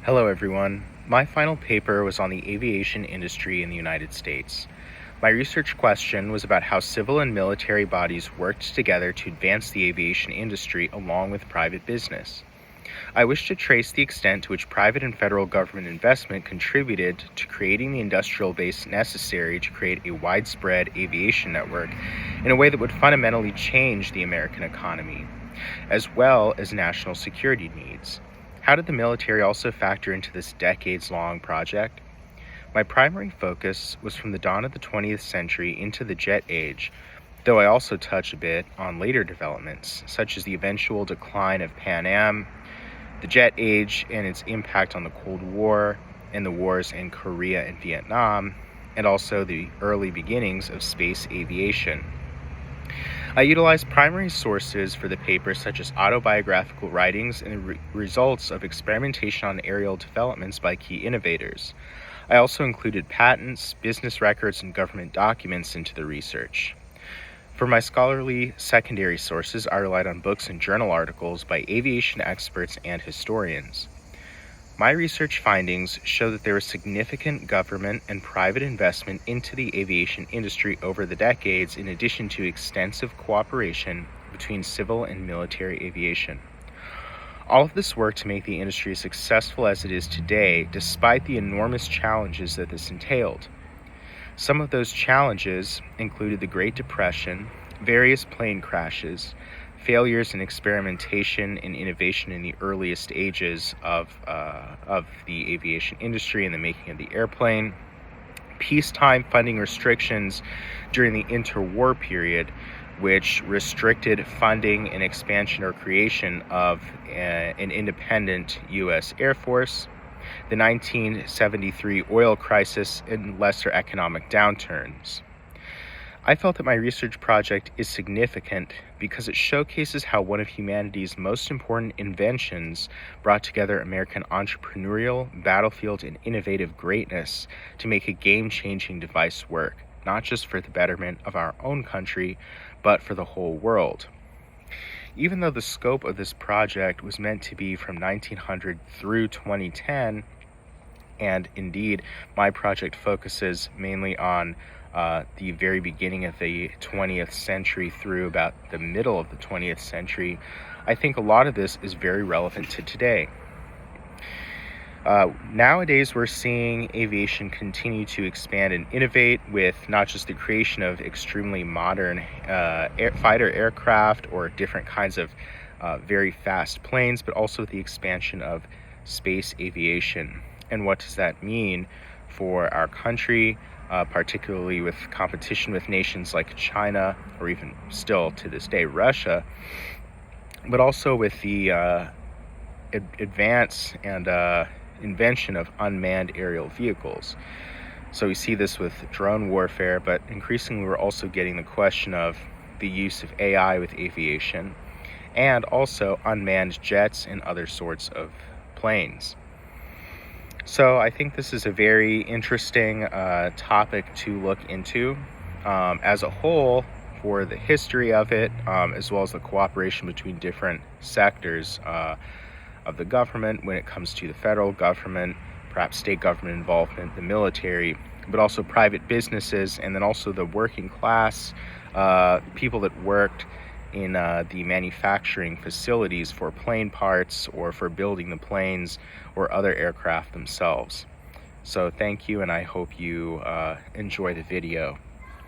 Hello everyone. My final paper was on the aviation industry in the United States. My research question was about how civil and military bodies worked together to advance the aviation industry along with private business. I wish to trace the extent to which private and federal government investment contributed to creating the industrial base necessary to create a widespread aviation network in a way that would fundamentally change the American economy, as well as national security needs. How did the military also factor into this decades-long project? My primary focus was from the dawn of the 20th century into the jet age, though I also touch a bit on later developments, such as the eventual decline of Pan Am, the jet age and its impact on the Cold War, and the wars in Korea and Vietnam, and also the early beginnings of space aviation. I utilized primary sources for the paper such as autobiographical writings and the results of experimentation on aerial developments by key innovators. I also included patents, business records, and government documents into the research. For my scholarly secondary sources, I relied on books and journal articles by aviation experts and historians. My research findings show that there was significant government and private investment into the aviation industry over the decades, in addition to extensive cooperation between civil and military aviation. All of this worked to make the industry as successful as it is today, despite the enormous challenges that this entailed. Some of those challenges included the Great Depression, various plane crashes, failures in experimentation and innovation in the earliest ages of the aviation industry and the making of the airplane, peacetime funding restrictions during the interwar period, which restricted funding and expansion or creation of an independent U.S. Air Force, the 1973 oil crisis, and lesser economic downturns. I felt that my research project is significant because it showcases how one of humanity's most important inventions brought together American entrepreneurial, battlefield, and innovative greatness to make a game-changing device work, not just for the betterment of our own country, but for the whole world. Even though the scope of this project was meant to be from 1900 through 2010, and indeed my project focuses mainly on the very beginning of the 20th century through about the middle of the 20th century, I think a lot of this is very relevant to today. Nowadays, we're seeing aviation continue to expand and innovate with not just the creation of extremely modern fighter aircraft or different kinds of very fast planes, but also the expansion of space aviation. And what does that mean for our country, particularly with competition with nations like China, or even still to this day, Russia, but also with the advance and invention of unmanned aerial vehicles. So we see this with drone warfare, but increasingly we're also getting the question of the use of AI with aviation, and also unmanned jets and other sorts of planes. So I think this is a very interesting topic to look into as a whole, for the history of it, as well as the cooperation between different sectors of the government when it comes to the federal government, perhaps state government involvement, the military, but also private businesses, and then also the working class, people that worked in the manufacturing facilities for plane parts or for building the planes or other aircraft themselves. So thank you, and I hope you enjoy the video.